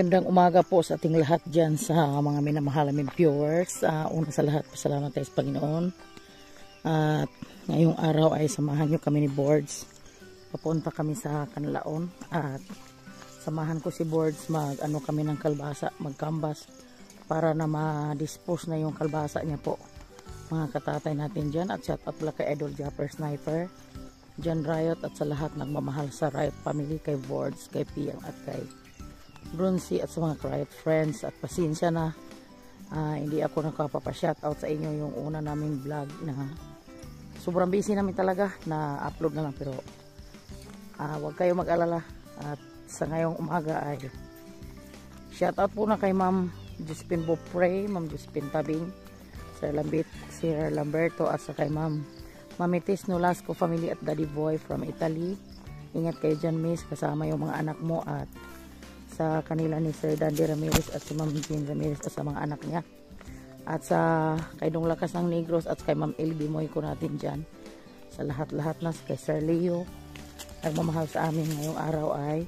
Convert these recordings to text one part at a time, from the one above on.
Magandang umaga po sa ating lahat dyan sa mga minamahal namin viewers. Una sa lahat, pasalamat tayo sa Panginoon. At ngayong araw ay samahan nyo kami ni Boards. Papunta kami sa Canlaon at samahan ko si Boards mag-ano kami ng kalbasa, mag-canvas para na ma-dispose na yung kalbasa niya po. Mga katatay natin dyan at shout out pala kay Idol Japper Sniper, John Riot at sa lahat nagmamahal sa Riot family, kay Boards, kay Piang at kay Brunsi at sa mga Riot friends. At pasensya na hindi ako nakapapa-shoutout sa inyo yung una naming vlog na sobrang busy namin talaga na upload na lang, pero huwag kayo mag-alala. At sa ngayong umaga ay shoutout po na kay Ma'am Josephine Bopre, Ma'am Josephine Tabing, Sir Lamberto at sa kay Mamitis Nolasco family at Daddy Boy from Italy. Ingat kayo dyan, miss, kasama yung mga anak mo, at sa kanila ni Sir Dandy Ramirez at si Ma'am Jean Ramirez at sa mga anak niya, at sa kay Dong Lakas ng Negros at kay Ma'am Elby Moy ko natin dyan, sa lahat-lahat na, kay Sir Leo nagmamahal sa amin. Ngayong araw ay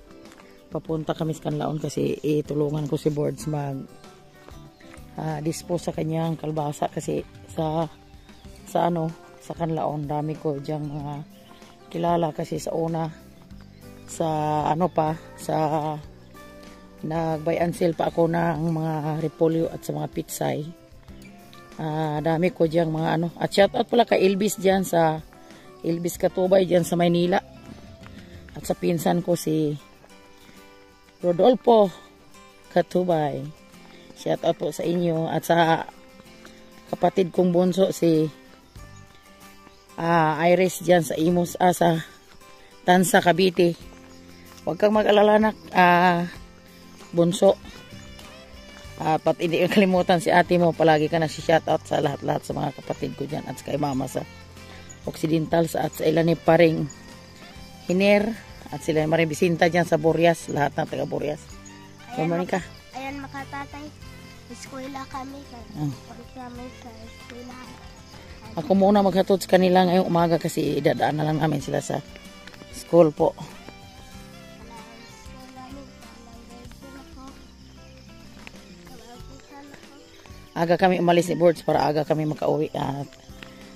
papunta kami sa Canlaon kasi itulungan ko si Boards mag dispose sa kanyang kalbasa kasi sa Canlaon dami ko diyang mga kilala kasi sa una sa nag-buy and sell pa ako ng mga repolyo at sa mga pitsay. Dami ko diyang mga at shout out pala kay Elvis dyan sa Elvis Katubay dyan sa Maynila, at sa pinsan ko si Rodolfo Katubay, shout out po sa inyo, at sa kapatid kong bunso si Iris dyan sa Imus, sa Tansa, Cavite. Huwag kang mag-alala na bunso, pat hindi kalimutan si ate mo, palagi ka na si shoutout sa lahat-lahat sa mga kapatid ko dyan, at sa kay mama sa Occidental at sa ilan ni paring Hiner at sila Maring Bisinta dyan sa Burias, lahat ng taga Burias. Good morning ka. Ayan mga tatay, eskwela kami kami sa eskwela. Ako muna maghatod sa kanila ngayong umaga kasi idadaan na lang namin sila sa school po. Aga kami umalis ni Boards para aga kami makauwi, at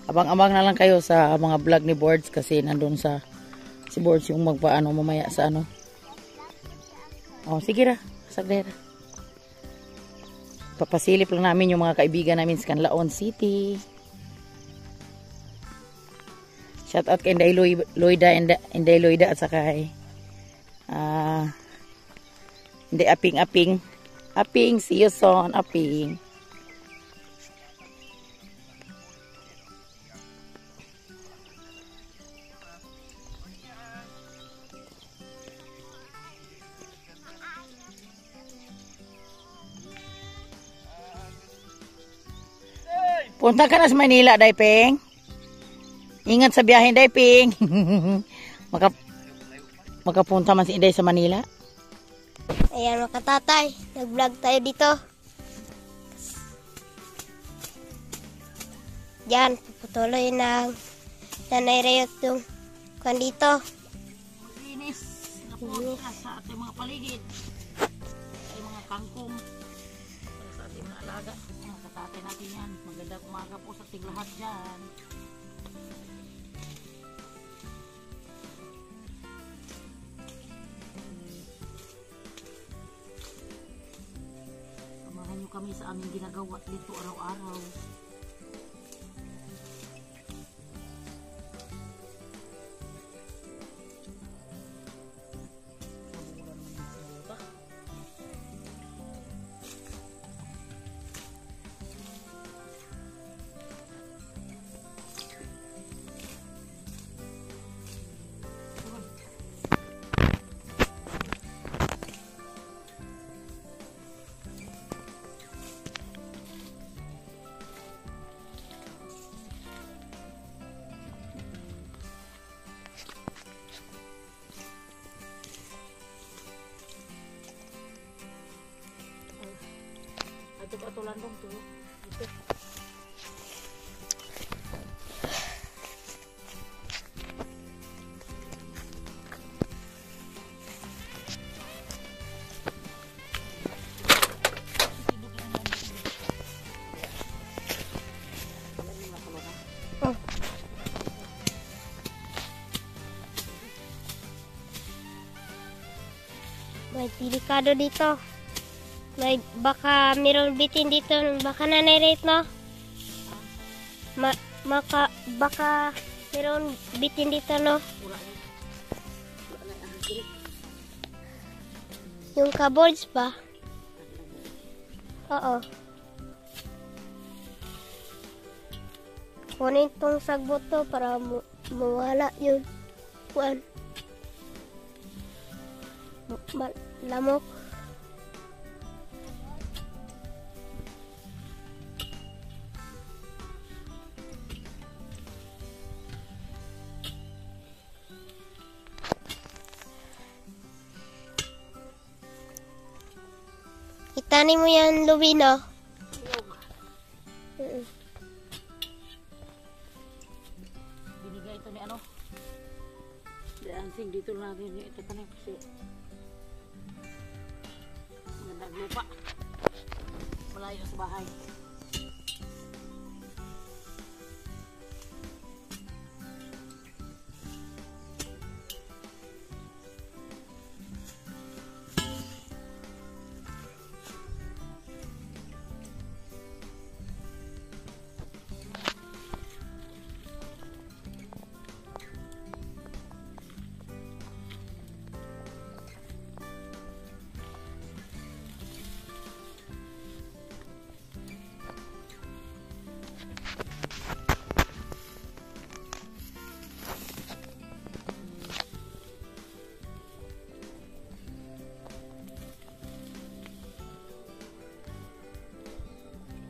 abang-abang na lang kayo sa mga vlog ni Boards kasi nandun si Boards yung magpaano mamaya sa sige ra, saglit. Papasilip lang namin yung mga kaibigan namin sa Canlaon City. Shout out kay Inday Loida at saka kay Inday Aping, see you soon, Aping. Punta ka na sa Manila, Dayping. Ingat sa biyahe, Dayping. Makapunta man si Inday sa Manila. Ayan mga tatay, nag-vlog tayo dito. Diyan, puputuloy ng Nanay Rayot yung kan dito. Linis na po sa ating mga paligid. Sa mga kangkong. Sa ating mga alaga. Mga katatay natin yan. Magandang umaga po sa ating lahat dyan. Samahan nyo kami sa aming ginagawa dito araw-araw. Ito landong to. Ito. delikado dito. May baka meron bitin dito, baka nanay-rate no? Baka meron bitin dito no? Yung cupboards ba? Oo. Kunin tong sagbot to para mawala yun. Kuan. Lamok. Itanim mo yan, Lubino. Binigay ito ni ano? Dancing dito natin ito tanim kasi ganda lupa. Malayo sa bahay.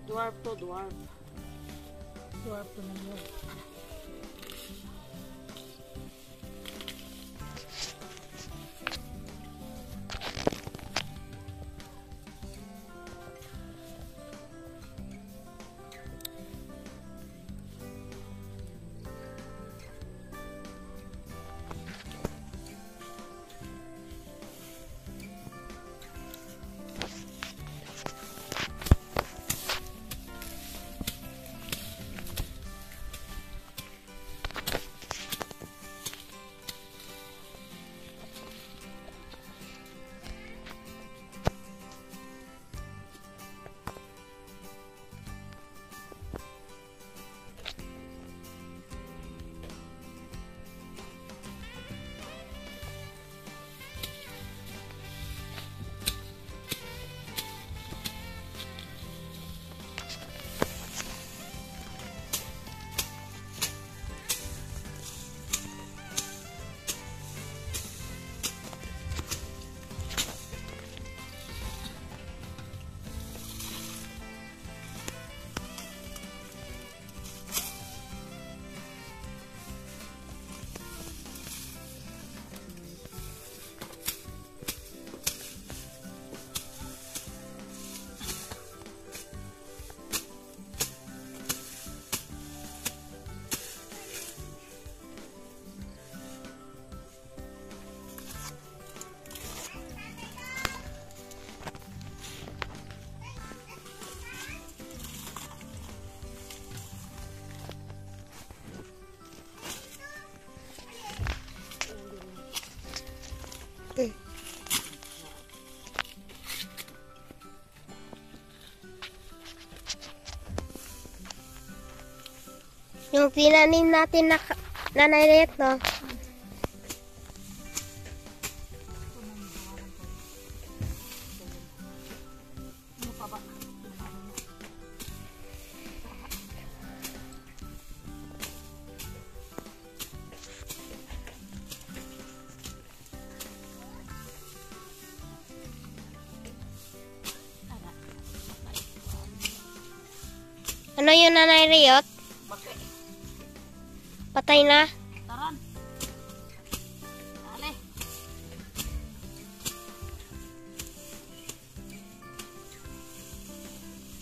Dwarf to dwarf. Dwarf to na yun. Yung tinanim natin na nanay-rate no? Ano yun nanay-rate? Patay na? Taran. Ale.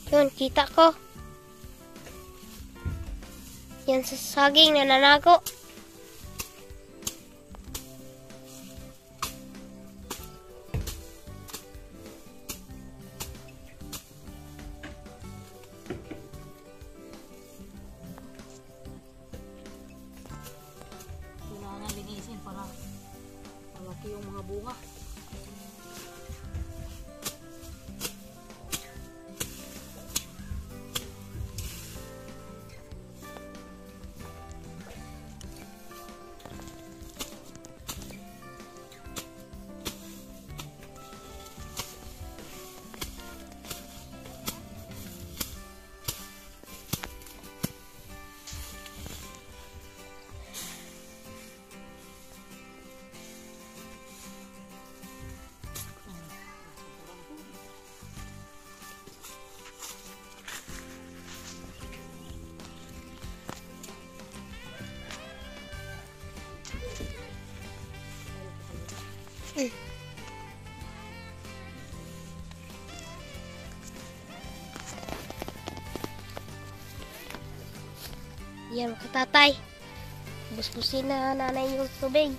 Yun, kita ko. Yan sa saging na nanago. Kailangan linisin para malaki yung mga bunga. Yan mga katatay. Busbusin na nanay yung tubig.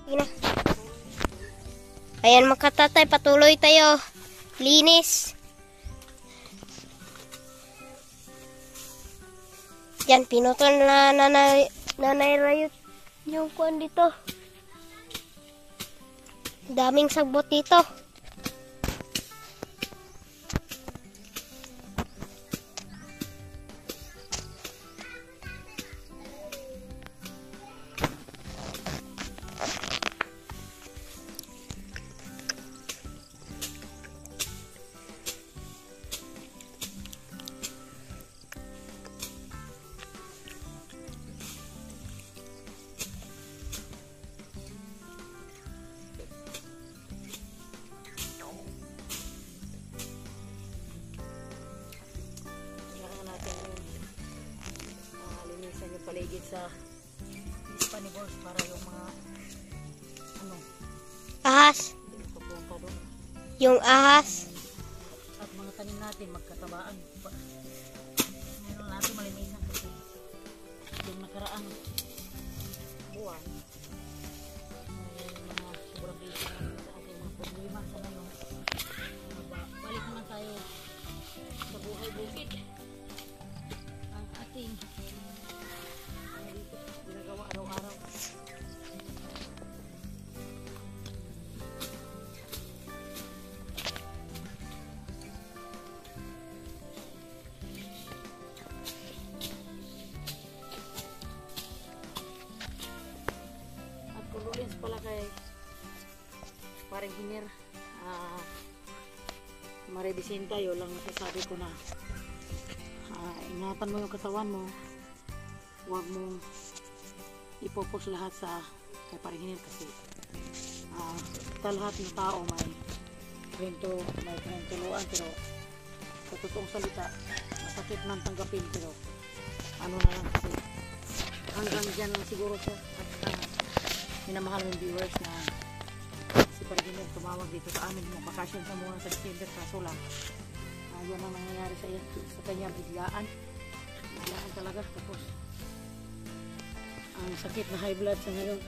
Na. Ayan mga katatay, patuloy tayo. Linis. Yan, pinutol na nanay Rayot yung kuwan dito. Daming sagbot dito. Paligid sa panibors para yung mga ahas. Papunta doon. Yung ahas. At mga tanim natin magkatabaan. Meron natin malinisan kasi yung nakaraang buwan may mga sobrang busy natin sa ating mga problema sa ngayon. Balik naman tayo sa buhay bukid. Ang ating ginagawa araw-araw. At condolence pala kay parang Hiner, Maria Vicenta, yun lang nasasabi ko na ingatan mo yung katawan mo, huwag mong ipopos lahat sa kay parang Hiner kasi lahat ng tao may kwento, may pinagtuluan, pero sa totoong salita masakit man tanggapin, pero ano na lang kasi hanggang dyan lang siguro siya. At minamahal ng viewers na si parang Hiner tumawag dito sa amin, magbakasyon sa muna sa December, kaso lang yan ang nangyayari sa kanya, biglaan talaga. Tapos ang sakit na high blood sa ngayon,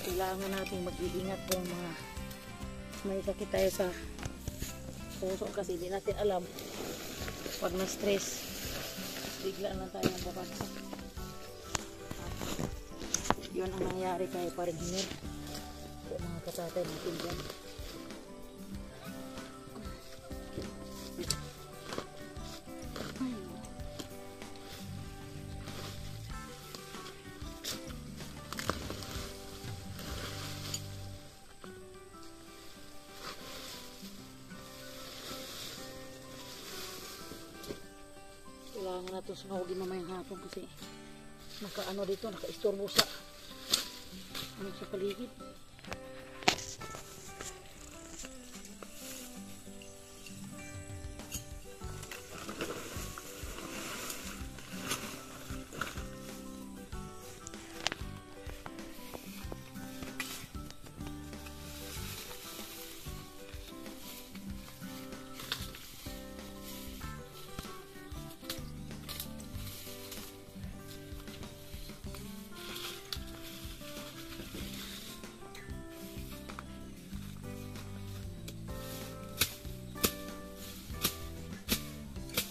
kailangan natin mag-iingat kung mga may sakit tayo sa puso kasi hindi natin alam pag na-stress bigla lang tayo ang babagsak. Yun ang nangyari kay parang Hiner, mga katatay natin dyan. Kailangan na ito sunugin mamayang hapon kasi naka-ano dito, naka-istorbo sa sa paligid.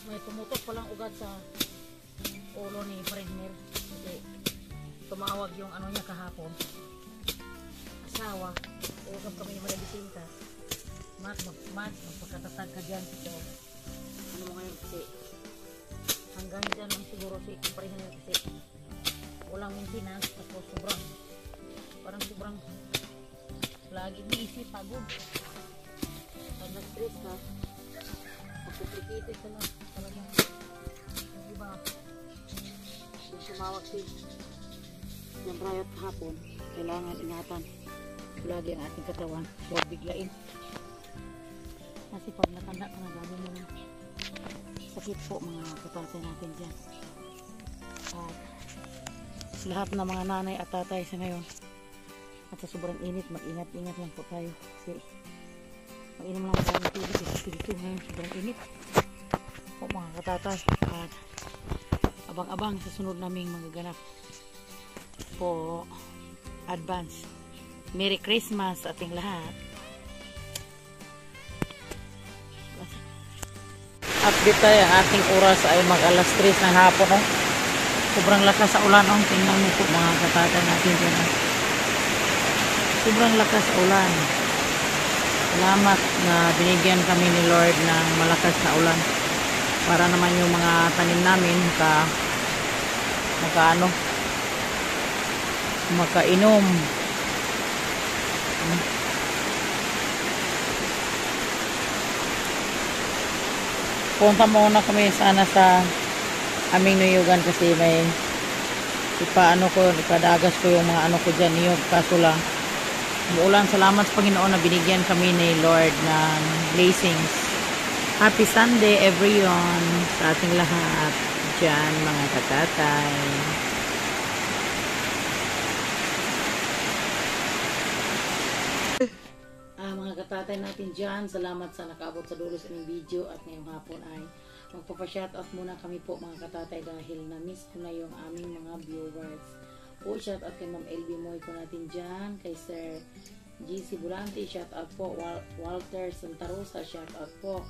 May pumutok palang ugat sa ulo ni parang Hiner kasi tumawag yung ano niya kahapon, asawa, usap kami ni Maria Vicenta, magpakatatag ka dyan, so ano mo ngayon kasi hanggang dyan lang siguro si parang Hiner kasi walang maintenance, tapos sobrang lagi busy, pagod, pag na-stress ka complicated ka lang. Talagang yung iba, yung sumawag si yung riot hapon, kailangan ingatan lagi ang ating katawan. Huwag biglain. Kasi pag natanda ka na, dami mo ng sakit po mga kapatid natin dyan. At lahat ng mga nanay at tatay sa ngayon, at sa sobrang init, mag-ingat-ingat lang po tayo. Kasi mag-inom lang tayo ng tubig. Dito ngayon, sobrang init po mga katatay. At abang-abang sa sunod naming magaganap po. Advance Merry Christmas sa ating lahat. Update tayo. Ang ating oras ay mag alas 3 ng hapon. Oh. Sobrang lakas sa ulan. Oh. Tingnan mo po mga katatay natin dyan. Oh. Sobrang lakas sa ulan. Salamat na binigyan kami ni Lord ng malakas na ulan. Para naman yung mga tanim namin makainom. Punta muna kami sana sa aming nuyugan kasi may ipadagas ko yung mga ko dyan niyog. Kaso lang umuulan. Salamat sa Panginoon na binigyan kami ni Lord ng blessings. Happy Sunday everyone sa ating lahat dyan mga katatay. Mga katatay natin dyan, salamat sa nakaabot sa dulo sa aming video. At ngayong hapon ay magpapa-shoutout muna kami po mga katatay dahil na-miss ko na yung aming mga viewers. Shoutout kay Ma'am LB Moy ko natin dyan, kay Sir GC Bulante, shoutout po. Walter Santa Rosa, shoutout po.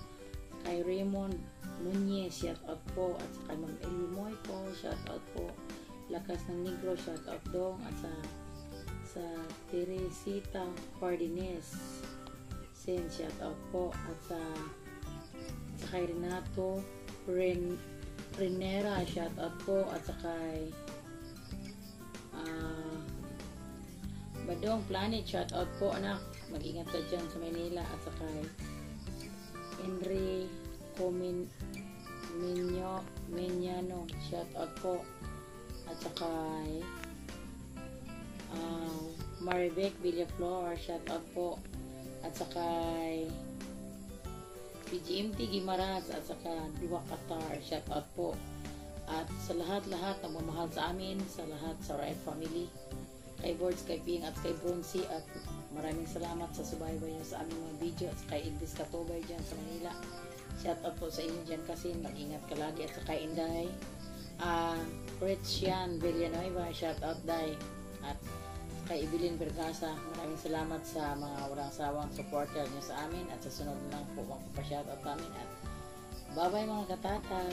Kay Raymond Nunez, shoutout po. At sa kay Ma'am LB Moy ko, shoutout po. Lakas ng Negro, shoutout dong. At sa Teresita Pardines, shoutout po. At sa kay Renato Renera, shoutout po. At sa kay Badong Planet, shoutout po anak. Mag-ingat ka dyan sa Manila. At sa kay Henry Menyano, shoutout po. At sa kay Maribek Villaflor, shoutout po. At sa kay PGMT Gimaras, at saka Diwa Qatar, shoutout po. At sa lahat-lahat na mamahal sa amin, sa lahat sa Riot Family, kay Boards, kay Ping, at kay Bronzy, at maraming salamat sa subaybay sa aming mga video. At kay Idris Katobay dyan sa Manila, shoutout po sa inyo dyan kasi mag-ingat ka lagi. At sa kay Inday Christian Villanueva, shoutout Day. At kay Evelyn Bergasa, maraming salamat sa mga walang sawang supporter niyo sa amin. At sa sunod lang po magpapashoutout namin. At bye bye mga katatay.